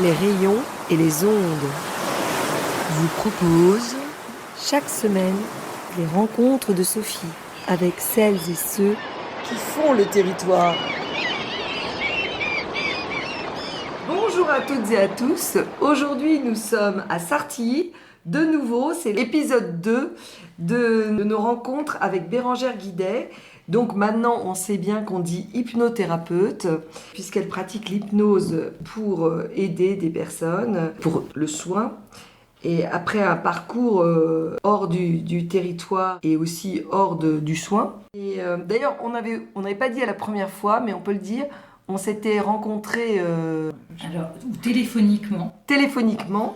les rayons et les ondes vous proposent chaque semaine les rencontres de Sophie avec celles et ceux qui font le territoire. Bonjour à toutes et à tous, aujourd'hui nous sommes à Sartilly. De nouveau, c'est l'épisode 2 de nos rencontres avec Bérengère Guidet. Donc maintenant, on sait bien qu'on dit hypnothérapeute, puisqu'elle pratique l'hypnose pour aider des personnes, pour le soin. Et après un parcours hors du territoire et aussi hors du soin. Et d'ailleurs, on n'avait pas dit à la première fois, mais on peut le dire, on s'était rencontrés... Alors, téléphoniquement. Téléphoniquement.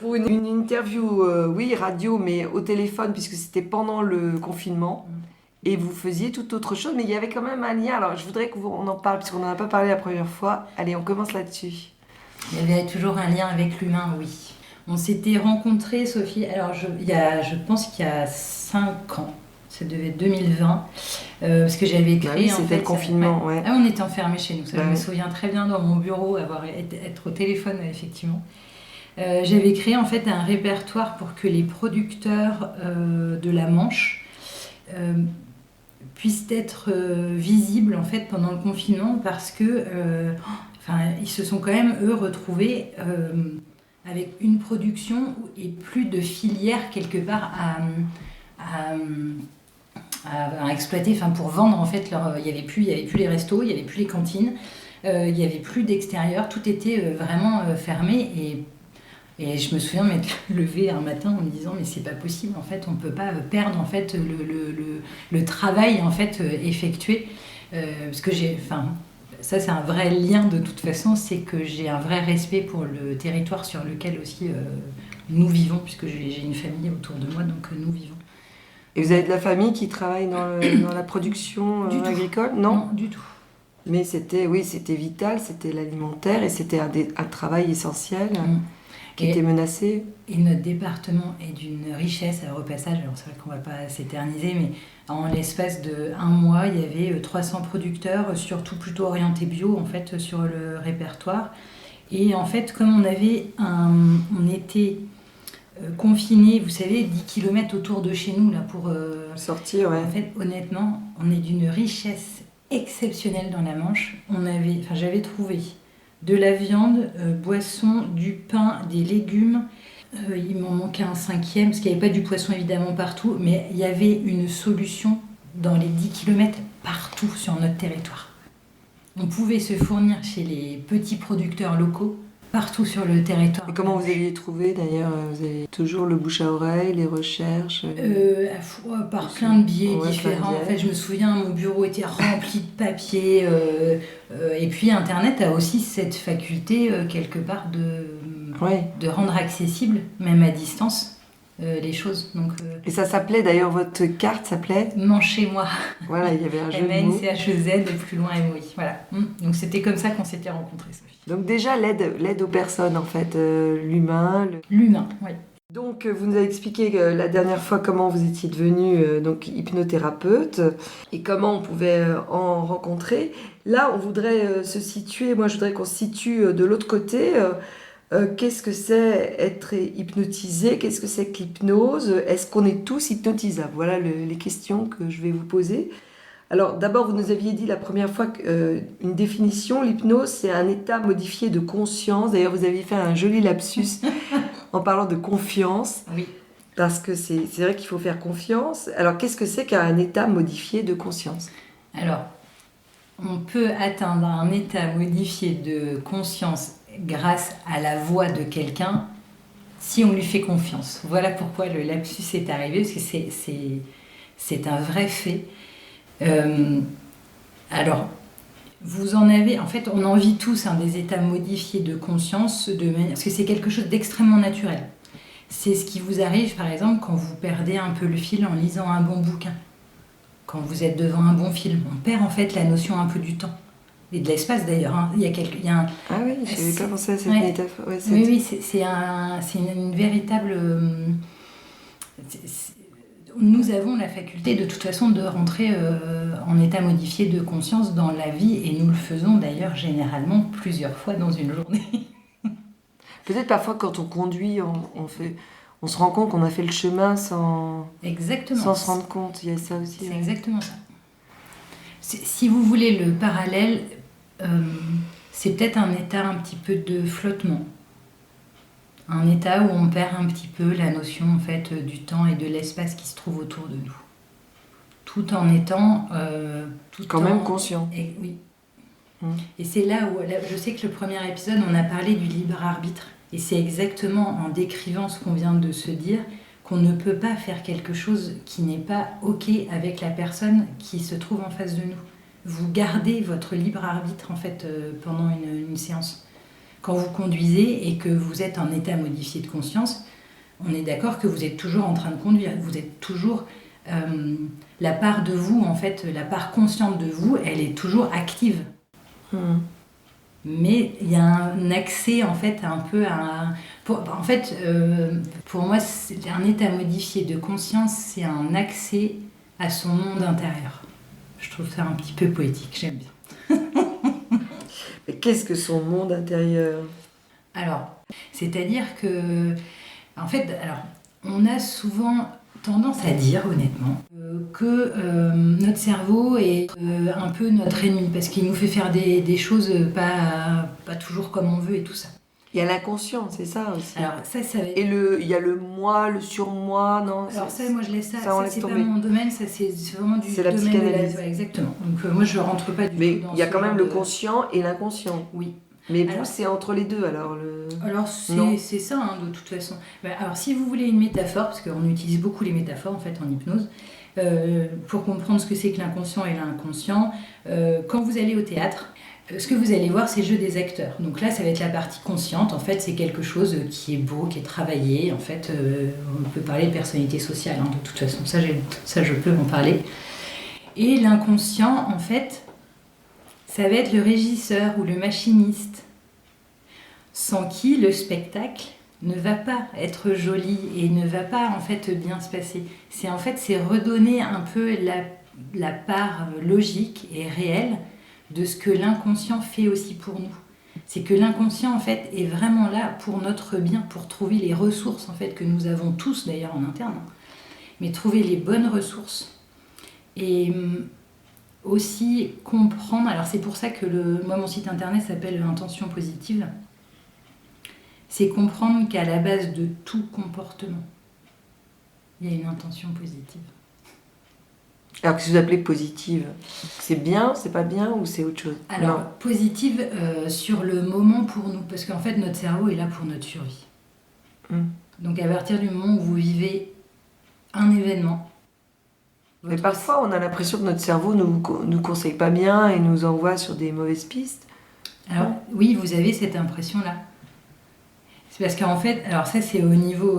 Pour une interview, oui, radio, mais au téléphone, puisque c'était pendant le confinement. Et vous faisiez tout autre chose, mais il y avait quand même un lien. Alors, je voudrais qu'on en parle, puisqu'on n'en a pas parlé la première fois. Allez, on commence là-dessus. Il y avait toujours un lien avec l'humain, oui. On s'était rencontrés, Sophie, alors je pense qu'il y a 5 ans. Ça devait être 2020, parce que j'avais créé... oui, c'était le confinement, ouais. Ah, on était enfermés chez nous, ça, je me souviens très bien dans mon bureau, être au téléphone, effectivement. J'avais créé en fait un répertoire pour que les producteurs de la Manche puissent être visibles en fait pendant le confinement, parce que ils se sont quand même eux retrouvés avec une production et plus de filière quelque part à exploiter, pour vendre en fait il y avait plus les restos, il y avait plus les cantines, il y avait plus d'extérieur, tout était vraiment fermé. Et je me souviens m'être levée un matin en me disant mais c'est pas possible, en fait on peut pas perdre en fait le travail en fait effectué, parce que ça c'est un vrai lien de toute façon, c'est que j'ai un vrai respect pour le territoire sur lequel aussi nous vivons, puisque j'ai une famille autour de moi, donc nous vivons. Et vous avez de la famille qui travaille dans la production agricole ? Non, du tout. Mais c'était vital, c'était l'alimentaire, et c'était un travail essentiel. Qui était menacé. Et notre département est d'une richesse, au repassage, alors c'est vrai qu'on ne va pas s'éterniser, mais en l'espace d'1 mois, il y avait 300 producteurs, surtout plutôt orientés bio, en fait, sur le répertoire. Et en fait, comme on était confinés, vous savez, 10 km autour de chez nous, là, pour sortir, ouais. En fait, honnêtement, on est d'une richesse exceptionnelle dans la Manche. J'avais trouvé de la viande, boisson, du pain, des légumes. Il m'en manquait un 5e, parce qu'il n'y avait pas du poisson évidemment partout, mais il y avait une solution dans les 10 km partout sur notre territoire. On pouvait se fournir chez les petits producteurs locaux, partout sur le territoire. Et comment vous aviez trouvé d'ailleurs ? Vous avez toujours le bouche à oreille, les recherches par plein de biais différents. En fait, je me souviens, mon bureau était rempli de papiers. Et puis Internet a aussi cette faculté, quelque part, de rendre accessible, même à distance, les choses. Donc, et ça s'appelait, d'ailleurs, votre carte s'appelait Manchez-moi. Voilà, il y avait un jeu de mots. MANCHEZ, plus loin MOI. Voilà. Donc c'était comme ça qu'on s'était rencontrés, Sophie. Donc déjà, l'aide aux personnes, en fait, l'humain. L'humain, oui. Donc, vous nous avez expliqué la dernière fois comment vous étiez devenue hypnothérapeute et comment on pouvait en rencontrer. Là, on voudrait se situer, moi je voudrais qu'on se situe de l'autre côté. Qu'est-ce que c'est être hypnotisé ? Qu'est-ce que c'est que l'hypnose ? Est-ce qu'on est tous hypnotisables ? Voilà les questions que je vais vous poser. Alors d'abord, vous nous aviez dit la première fois une définition, l'hypnose c'est un état modifié de conscience. D'ailleurs, vous aviez fait un joli lapsus en parlant de confiance. Oui. Parce que c'est vrai qu'il faut faire confiance. Alors qu'est-ce que c'est qu'un état modifié de conscience ? Alors, on peut atteindre un état modifié de conscience grâce à la voix de quelqu'un si on lui fait confiance. Voilà pourquoi le lapsus est arrivé, parce que c'est un vrai fait. Alors, vous en avez, en fait, on en vit tous des états modifiés de conscience, parce que c'est quelque chose d'extrêmement naturel. C'est ce qui vous arrive, par exemple, quand vous perdez un peu le fil en lisant un bon bouquin. Quand vous êtes devant un bon film, on perd en fait la notion un peu du temps. Et de l'espace d'ailleurs. Ah oui, je n'avais pas pensé à cette métaphore. Ouais, oui, c'est une véritable... nous avons la faculté de toute façon de rentrer en état modifié de conscience dans la vie, et nous le faisons d'ailleurs généralement plusieurs fois dans une journée. Peut-être parfois quand on conduit, on se rend compte qu'on a fait le chemin Exactement. sans se rendre compte. Il y a ça aussi. C'est Ouais. exactement ça. Si vous voulez le parallèle, c'est peut-être un état un petit peu de flottement. Un état où on perd un petit peu la notion en fait du temps et de l'espace qui se trouve autour de nous. Tout en étant... Même conscient. Oui. Et c'est là où, je sais que le premier épisode, on a parlé du libre arbitre. Et c'est exactement en décrivant ce qu'on vient de se dire qu'on ne peut pas faire quelque chose qui n'est pas OK avec la personne qui se trouve en face de nous. Vous gardez votre libre arbitre en fait pendant une séance. Quand vous conduisez et que vous êtes en état modifié de conscience, on est d'accord que vous êtes toujours en train de conduire. Vous êtes toujours... la part de vous, en fait, la part consciente de vous, elle est toujours active. Mais il y a un accès en fait un peu à... Pour moi, c'est un état modifié de conscience, c'est un accès à son monde intérieur. Je trouve ça un petit peu poétique, j'aime bien. Mais qu'est-ce que son monde intérieur? Alors, c'est-à-dire que... En fait, on a souvent tendance à dire, honnêtement, que notre cerveau est un peu notre ennemi, parce qu'il nous fait faire des choses pas toujours comme on veut et tout ça. Il y a l'inconscient, c'est ça aussi. Alors ça va être... Et il y a le moi, le surmoi, non? Alors ça, moi je laisse ça c'est tomber. pas mon domaine, ça c'est vraiment du c'est la domaine psychanalyse. Exactement. Donc moi je rentre pas du tout dans Mais il y a quand même le conscient et l'inconscient. Oui. Mais vous, c'est entre les deux, alors Alors c'est ça, hein, de toute façon. Alors si vous voulez une métaphore, parce qu'on utilise beaucoup les métaphores en fait en hypnose, pour comprendre ce que c'est que l'inconscient et l'inconscient, quand vous allez au théâtre, ce que vous allez voir, c'est le jeu des acteurs. Donc là, ça va être la partie consciente. En fait, c'est quelque chose qui est beau, qui est travaillé. En fait, on peut parler de personnalité sociale, hein, de toute façon. Ça, je peux en parler. Et l'inconscient, en fait, ça va être le régisseur ou le machiniste, sans qui le spectacle ne va pas être joli et ne va pas en fait bien se passer. C'est redonner un peu la part logique et réelle de ce que l'inconscient fait aussi pour nous. C'est que l'inconscient en fait est vraiment là pour notre bien, pour trouver les ressources en fait que nous avons tous d'ailleurs en interne, mais trouver les bonnes ressources et aussi comprendre. Alors c'est pour ça que moi mon site internet s'appelle Intention Positive. C'est comprendre qu'à la base de tout comportement, il y a une intention positive. Alors, qu'est-ce que vous appelez positive? C'est bien, c'est pas bien ou c'est autre chose? Alors, positive sur le moment pour nous, parce qu'en fait, notre cerveau est là pour notre survie. Donc, à partir du moment où vous vivez un événement... Mais parfois, on a l'impression que notre cerveau ne nous conseille pas bien et nous envoie sur des mauvaises pistes. Alors, oui, vous avez cette impression-là. C'est parce qu'en fait, alors ça, c'est au niveau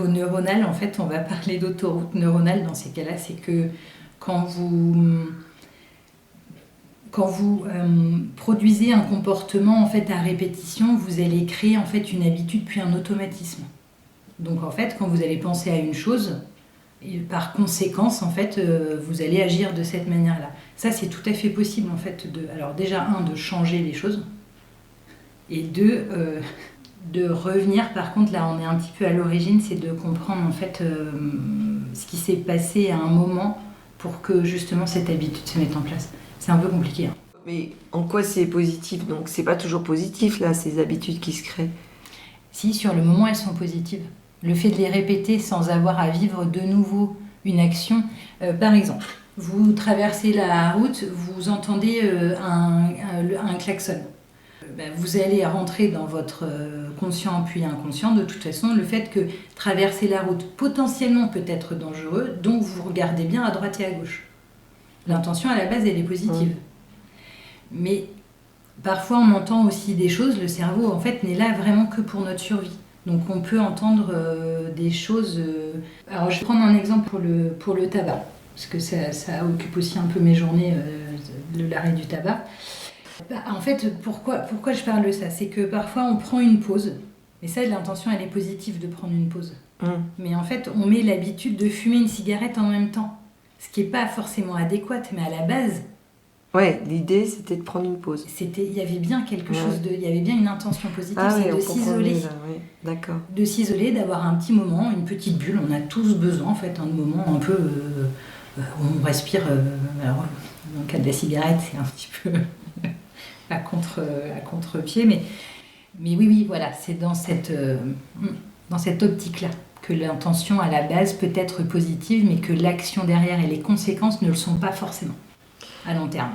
neuronal, en fait, on va parler d'autoroute neuronale dans ces cas-là. C'est que quand vous produisez un comportement en fait à répétition, vous allez créer en fait une habitude puis un automatisme. Donc en fait, quand vous allez penser à une chose, et par conséquence, en fait, vous allez agir de cette manière-là. Ça, c'est tout à fait possible en fait. Alors déjà, de changer les choses, et de revenir. Par contre, là, on est un petit peu à l'origine, c'est de comprendre en fait ce qui s'est passé à un moment pour que justement cette habitude se mette en place. C'est un peu compliqué. Hein. Mais en quoi c'est positif? Donc c'est pas toujours positif là, ces habitudes qui se créent. Si, sur le moment, elles sont positives. Le fait de les répéter sans avoir à vivre de nouveau une action. Par exemple, vous traversez la route, vous entendez un klaxon. Vous allez rentrer dans votre conscient puis inconscient. De toute façon, le fait que traverser la route potentiellement peut être dangereux, donc vous regardez bien à droite et à gauche. L'intention à la base, elle est positive. Mais parfois, on entend aussi des choses. Le cerveau, en fait, n'est là vraiment que pour notre survie. Donc, on peut entendre des choses. Alors, je vais prendre un exemple pour le tabac, parce que ça occupe aussi un peu mes journées, l'arrêt du tabac. En fait, pourquoi je parle de ça? C'est que parfois on prend une pause, et ça, l'intention elle est positive de prendre une pause. Mais en fait, on met l'habitude de fumer une cigarette en même temps, ce qui n'est pas forcément adéquat, mais à la base, Ouais, l'idée c'était de prendre une pause. Il y avait bien quelque chose il y avait bien une intention positive, c'est de on comprend s'isoler. mieux, là, oui. D'accord. De s'isoler, d'avoir un petit moment, une petite bulle. On a tous besoin en fait, de moments un peu où on respire. Alors, dans le cas de la cigarette, c'est un petit peu à contre-pied, mais oui, voilà, c'est dans cette optique-là que l'intention à la base peut être positive, mais que l'action derrière et les conséquences ne le sont pas forcément à long terme.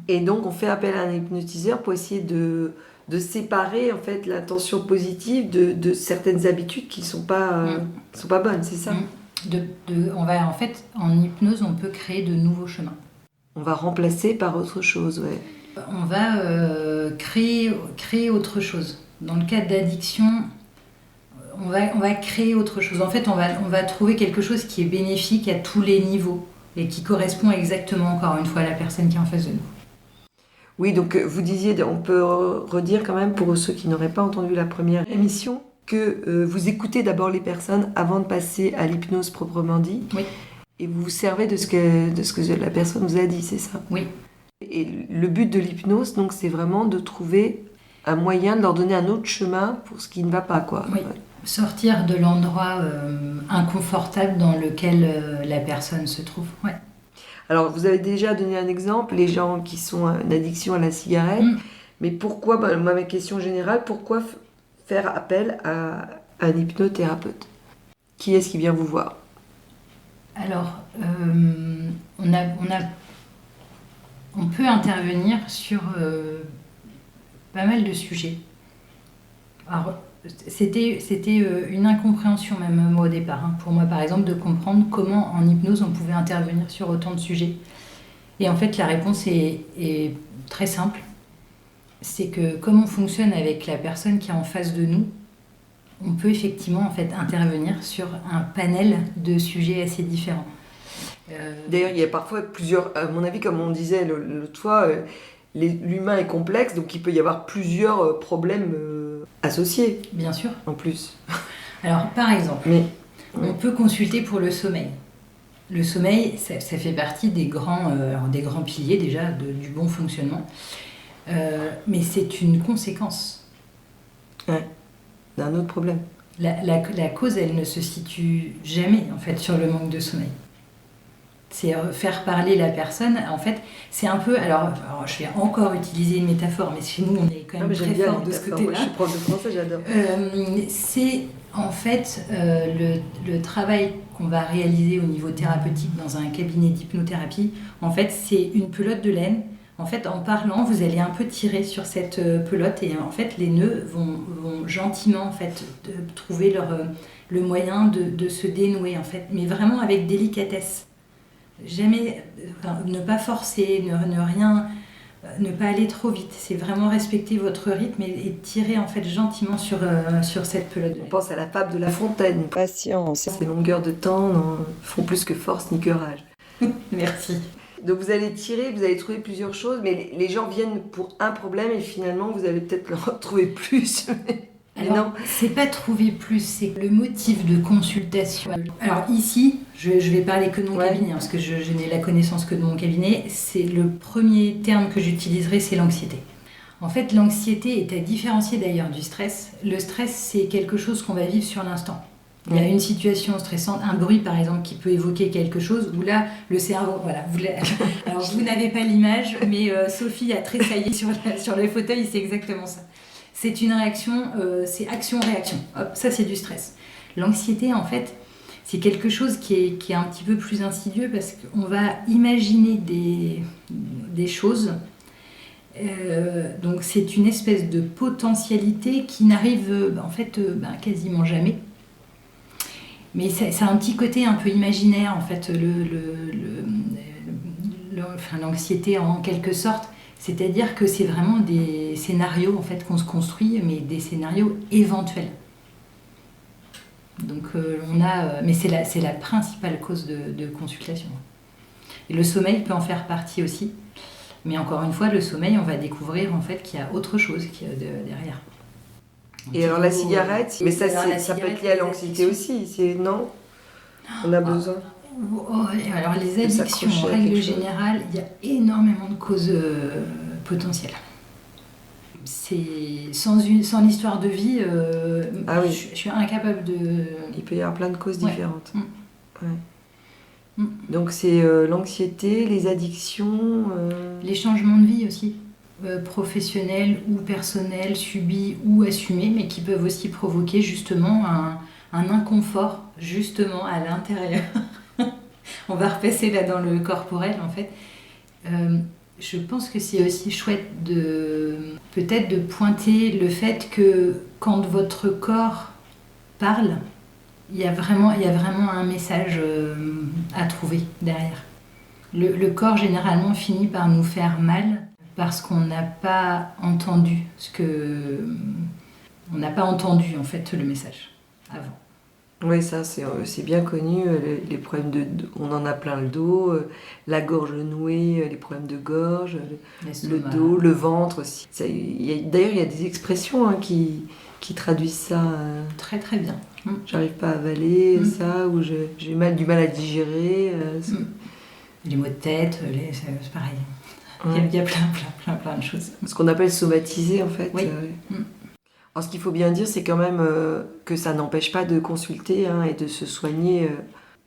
Et donc on fait appel à un hypnotiseur pour essayer de séparer en fait l'intention positive de certaines habitudes qui sont pas bonnes, c'est ça? En fait, en hypnose, on peut créer de nouveaux chemins. On va remplacer par autre chose, ouais. On va créer autre chose. Dans le cas d'addiction, on va créer autre chose. En fait, on va trouver quelque chose qui est bénéfique à tous les niveaux et qui correspond exactement, encore une fois, à la personne qui est en face de nous. Oui, donc vous disiez, on peut redire quand même pour ceux qui n'auraient pas entendu la première émission, que vous écoutez d'abord les personnes avant de passer à l'hypnose proprement dit. Oui. Et vous vous servez de ce que la personne vous a dit, c'est ça? Oui. Et le but de l'hypnose, donc, c'est vraiment de trouver un moyen de leur donner un autre chemin pour ce qui ne va pas, quoi. Oui. Ouais. Sortir de l'endroit inconfortable dans lequel la personne se trouve. Ouais. Alors, vous avez déjà donné un exemple, les gens qui sont en addiction à la cigarette. Mais pourquoi, ma question générale, pourquoi faire appel à un hypnothérapeute? Qui est-ce qui vient vous voir? Alors, on peut intervenir sur pas mal de sujets. Alors, c'était une incompréhension même moi au départ, pour moi par exemple, de comprendre comment en hypnose on pouvait intervenir sur autant de sujets. Et en fait la réponse est très simple, c'est que comme on fonctionne avec la personne qui est en face de nous, on peut effectivement en fait intervenir sur un panel de sujets assez différents. D'ailleurs il y a parfois plusieurs, à mon avis comme on disait l'autre fois, l'humain est complexe, donc il peut y avoir plusieurs problèmes associés. Bien sûr. En plus. Alors, par exemple, on peut consulter pour le sommeil. Le sommeil, ça fait partie des grands piliers déjà du bon fonctionnement. Mais c'est une conséquence. Ouais, d'un autre problème. La cause, elle ne se situe jamais, en fait, sur le manque de sommeil. C'est faire parler la personne, en fait, c'est un peu... Alors, je vais encore utiliser une métaphore, mais chez nous, on est quand même très fort de ce côté-là. Moi, je suis prof de français, j'adore. C'est, en fait, le travail qu'on va réaliser au niveau thérapeutique dans un cabinet d'hypnothérapie. En fait, c'est une pelote de laine. En fait, en parlant, vous allez un peu tirer sur cette pelote et en fait, les nœuds vont gentiment, en fait, trouver le moyen de se dénouer, en fait, mais vraiment avec délicatesse. Jamais, ne pas forcer, ne pas aller trop vite. C'est vraiment respecter votre rythme et tirer en fait gentiment sur cette pelote. On pense à la fable de La Fontaine. Patience, ces longueurs de temps font plus que force ni que rage. Merci. Donc vous allez tirer, vous allez trouver plusieurs choses, mais les gens viennent pour un problème et finalement vous allez peut-être leur trouver plus. Alors, non, c'est pas trouver plus, c'est le motif de consultation. Alors ici, je vais parler que de mon cabinet, parce que je n'ai la connaissance que de mon cabinet. C'est le premier terme que j'utiliserai, c'est l'anxiété. En fait, l'anxiété est à différencier d'ailleurs du stress. Le stress, c'est quelque chose qu'on va vivre sur l'instant. Il y a une situation stressante, un bruit par exemple qui peut évoquer quelque chose, où là, le cerveau, voilà. Alors vous n'avez pas l'image, mais Sophie a tressailli sur le fauteuil, c'est exactement ça. C'est une réaction, c'est action-réaction. Hop, ça, c'est du stress. L'anxiété, en fait, c'est quelque chose qui est un petit peu plus insidieux parce qu'on va imaginer des choses. Donc, c'est une espèce de potentialité qui n'arrive, en fait, quasiment jamais. Mais ça a un petit côté un peu imaginaire, en fait, l'anxiété en quelque sorte. C'est-à-dire que c'est vraiment des scénarios en fait, qu'on se construit, mais des scénarios éventuels. Donc mais c'est la principale cause de consultation. Et le sommeil peut en faire partie aussi. Mais encore une fois, le sommeil, on va découvrir en fait qu'il y a autre chose qu'il y a derrière. Et alors la cigarette, mais ça peut être lié à l'anxiété aussi, non? On a besoin. Alors les De addictions, s'accrocher en à règle quelque chose. générale, il y a énormément de causes potentielles. C'est sans l'histoire de vie, Ah oui. je suis incapable de. Il peut y avoir plein de causes Ouais. différentes. Mm. Ouais. Mm. Donc c'est l'anxiété, les addictions. Les changements de vie aussi, professionnels ou personnels, subis ou assumés, mais qui peuvent aussi provoquer justement un inconfort justement à l'intérieur. On va repasser là dans le corporel en fait. Je pense que c'est aussi chouette peut-être de pointer le fait que quand votre corps parle, il y a vraiment un message à trouver derrière. Le corps généralement finit par nous faire mal parce qu'on n'a pas entendu on n'a pas entendu en fait le message avant. Oui, ça c'est bien connu. Les problèmes on en a plein le dos, la gorge nouée, les problèmes de gorge, le L'estomac. dos, le ventre aussi. D'ailleurs, il y a des expressions qui traduisent ça. Très très bien. J'arrive pas à avaler ça, ou j'ai du mal à digérer. Les maux de tête, c'est pareil. Ouais. Il y a plein de choses. Ce qu'on appelle somatiser en fait. Oui. Alors, ce qu'il faut bien dire, c'est quand même que ça n'empêche pas de consulter et de se soigner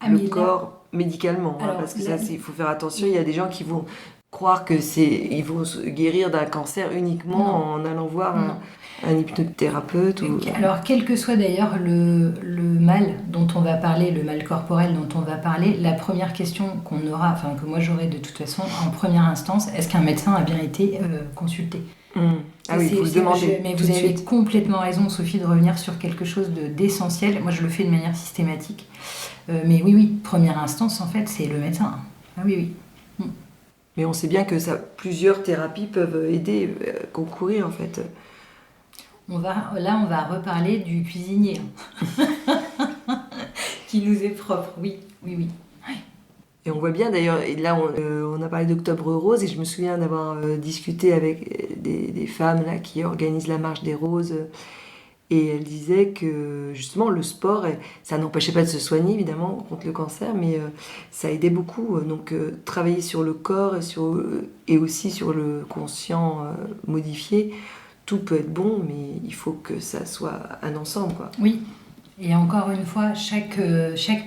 le corps médicalement. Alors, parce que il faut faire attention. Il y a des gens qui vont croire ils vont se guérir d'un cancer uniquement en allant voir un hypnothérapeute. Alors, quel que soit d'ailleurs le mal dont on va parler, le mal corporel dont on va parler, la première question que moi j'aurai de toute façon en première instance, est-ce qu'un médecin a bien été consulté ? Ah oui, vous le demandez. Mais vous avez complètement raison, Sophie, de revenir sur quelque chose d'essentiel. Moi, je le fais de manière systématique. Mais oui, première instance, en fait, c'est le médecin. Ah oui. Mais on sait bien que plusieurs thérapies peuvent aider, concourir, en fait. On va reparler du cuisinier, qui nous est propre. Oui. Et on voit bien d'ailleurs, et là on a parlé d'Octobre Rose, et je me souviens d'avoir discuté avec des femmes là, qui organisent la marche des roses, et elles disaient que justement le sport, ça n'empêchait pas de se soigner évidemment contre le cancer, mais ça aidait beaucoup. Donc travailler sur le corps et aussi sur le conscient modifié, tout peut être bon, mais il faut que ça soit un ensemble, quoi. Oui. Et encore une fois, chaque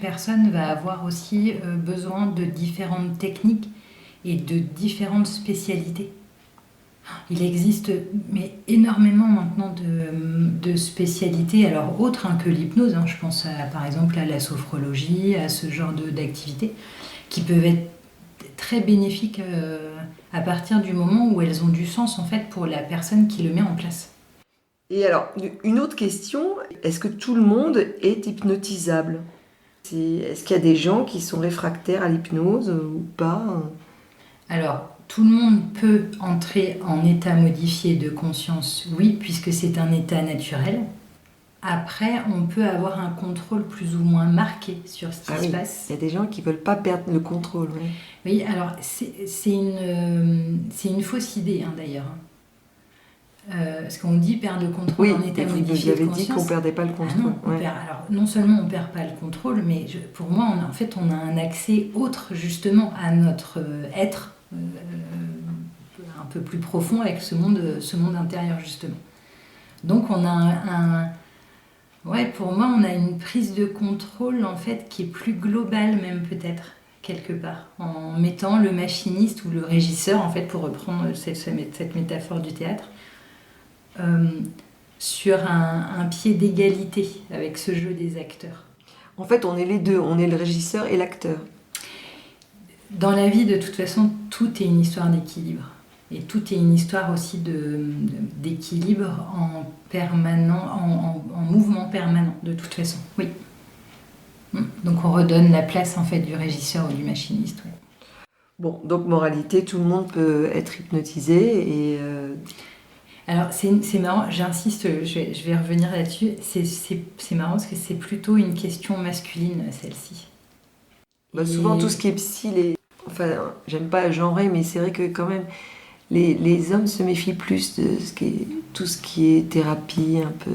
personne va avoir aussi besoin de différentes techniques et de différentes spécialités. Il existe énormément maintenant de spécialités, alors autres que l'hypnose. Je pense par exemple à la sophrologie, à ce genre d'activités, qui peuvent être très bénéfiques à partir du moment où elles ont du sens en fait pour la personne qui le met en place. Et alors, une autre question, est-ce que tout le monde est hypnotisable ? Est-ce qu'il y a des gens qui sont réfractaires à l'hypnose ou pas ? Alors, tout le monde peut entrer en état modifié de conscience, oui, puisque c'est un état naturel. Après, on peut avoir un contrôle plus ou moins marqué sur ce qui se passe. Il y a des gens qui ne veulent pas perdre le contrôle. Oui, alors c'est une fausse idée d'ailleurs. Parce qu'on dit perdre le contrôle en état modifié de conscience. Vous avez dit qu'on ne perdait pas le contrôle. Alors, non seulement on ne perd pas le contrôle, mais pour moi, on a un accès autre justement à notre être un peu plus profond avec ce monde intérieur justement. Donc on a pour moi, on a une prise de contrôle en fait qui est plus globale même peut-être quelque part, en mettant le machiniste ou le régisseur en fait, pour reprendre cette métaphore du théâtre. Sur un pied d'égalité avec ce jeu des acteurs. En fait, on est les deux, on est le régisseur et l'acteur. Dans la vie, de toute façon, tout est une histoire d'équilibre. Et tout est une histoire aussi d'équilibre en mouvement permanent, de toute façon. Oui. Donc on redonne la place en fait du régisseur ou du machiniste. Oui. Bon, donc moralité, tout le monde peut être hypnotisé et... Alors c'est marrant, j'insiste, je vais revenir là-dessus, c'est marrant parce que c'est plutôt une question masculine celle-ci. Souvent tout ce qui est psy, enfin j'aime pas genrer, mais c'est vrai que quand même les hommes se méfient plus de tout ce qui est thérapie un peu.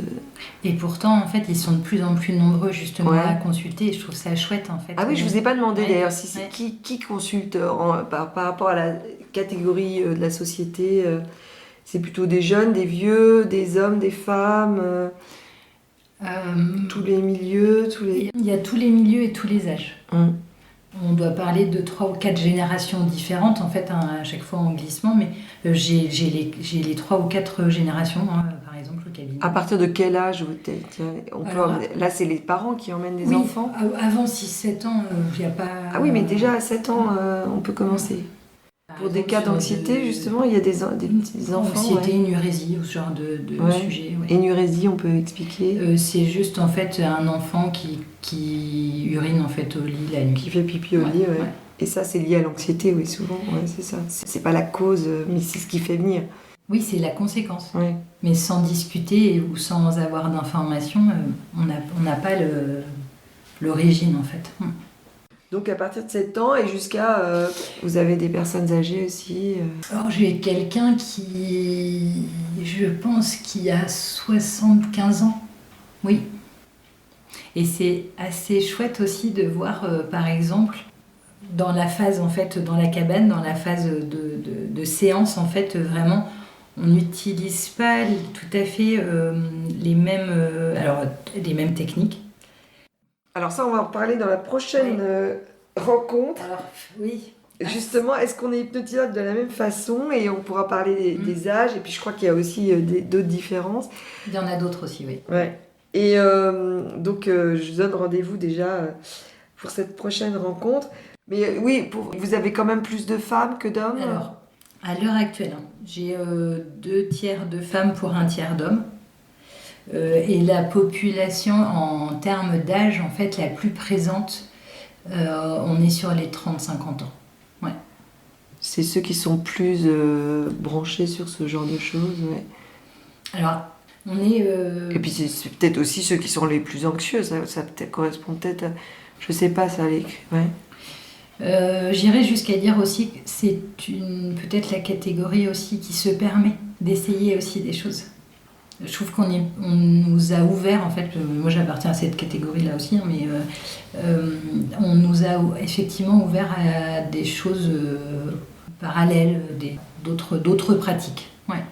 Et pourtant, en fait, ils sont de plus en plus nombreux justement Ouais. à consulter et je trouve ça chouette en fait. Ah oui, je vous ai pas demandé Ouais, d'ailleurs si ouais. qui consulte par rapport à la catégorie de la société. C'est plutôt des jeunes, des vieux, des hommes, des femmes, tous les milieux, tous les. Il y a tous les milieux et tous les âges. Hum. On doit parler de 3 ou 4 générations différentes, en fait, hein, à chaque fois en glissement, mais j'ai les 3 ou 4 générations, hein, par exemple, au cabinet. À partir de quel âge Alors, là, c'est les parents qui emmènent des Oui, enfants. avant 6-7 ans, il n'y a pas... Ah oui, mais déjà à 7 ans, on peut commencer. Par Pour des exemple, cas sur d'anxiété, justement, il y a des petits enfants. Anxiété, Ouais. énurésie, ou ce genre de Ouais. sujet. Ouais. Énurésie, on peut expliquer. C'est juste, en fait, un enfant qui urine, en fait, au lit la nuit. Qui fait pipi au Ouais, lit, ouais. ouais. Et ça, c'est lié à l'anxiété, oui, souvent. Ouais, c'est ça. C'est pas la cause, mais c'est ce qui fait venir. Oui, c'est la conséquence. Ouais. Mais sans discuter ou sans avoir d'informations, on n'a pas l'origine, en fait. Donc à partir de 7 ans et jusqu'à... vous avez des personnes âgées aussi. Alors j'ai quelqu'un qui, je pense, qui a 75 ans. Oui. Et c'est assez chouette aussi de voir, par exemple, dans la phase, en fait, dans la cabane, dans la phase de séance, en fait, vraiment, on n'utilise pas tout à fait les mêmes techniques. Alors ça, on va en reparler dans la prochaine rencontre. Alors, oui. Justement, est-ce qu'on est hypnotisable de la même façon et on pourra parler des âges et puis je crois qu'il y a aussi d'autres différences. Il y en a d'autres aussi, oui. Ouais. Et donc je vous donne rendez-vous déjà pour cette prochaine rencontre. Mais oui, vous avez quand même plus de femmes que d'hommes. Alors, à l'heure actuelle, hein, j'ai 2 tiers de femmes pour 1 tiers d'hommes. Et la population en termes d'âge, en fait, la plus présente, on est sur les 30-50 ans. Ouais. C'est ceux qui sont plus branchés sur ce genre de choses. Ouais. Alors, on est... Et puis c'est peut-être aussi ceux qui sont les plus anxieux. Ça correspond peut-être à... Je sais pas, ça. Ouais. J'irais jusqu'à dire aussi que c'est peut-être la catégorie aussi qui se permet d'essayer aussi des choses. Je trouve qu'on nous a ouvert, en fait, moi j'appartiens à cette catégorie-là aussi, hein, mais on nous a effectivement ouvert à des choses parallèles, d'autres pratiques. Ouais.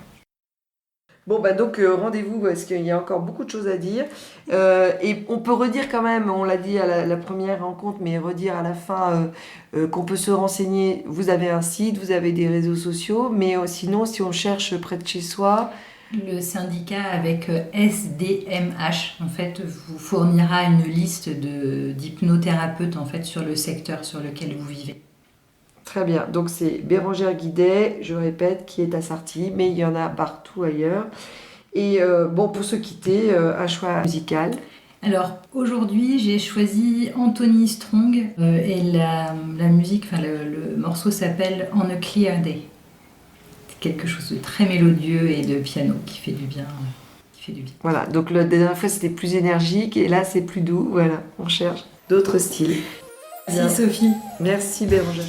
Bon, bah donc rendez-vous parce qu'il y a encore beaucoup de choses à dire. Et on peut redire quand même, on l'a dit à la première rencontre, mais redire à la fin qu'on peut se renseigner. Vous avez un site, vous avez des réseaux sociaux, mais sinon, si on cherche près de chez soi... Le syndicat avec SDMH, en fait, vous fournira une liste d'hypnothérapeutes, en fait, sur le secteur sur lequel vous vivez. Très bien. Donc c'est Bérangère Guidet, je répète, qui est à Sarty, mais il y en a partout ailleurs. Et bon, pour se quitter, un choix musical. Alors aujourd'hui, j'ai choisi Anthony Strong et la musique, enfin le morceau s'appelle On a Clear Day. C'est quelque chose de très mélodieux et de piano qui fait du bien. Voilà. Donc la dernière fois c'était plus énergique et là c'est plus doux. Voilà. On cherche d'autres styles. Merci Sophie. Merci Bérangère.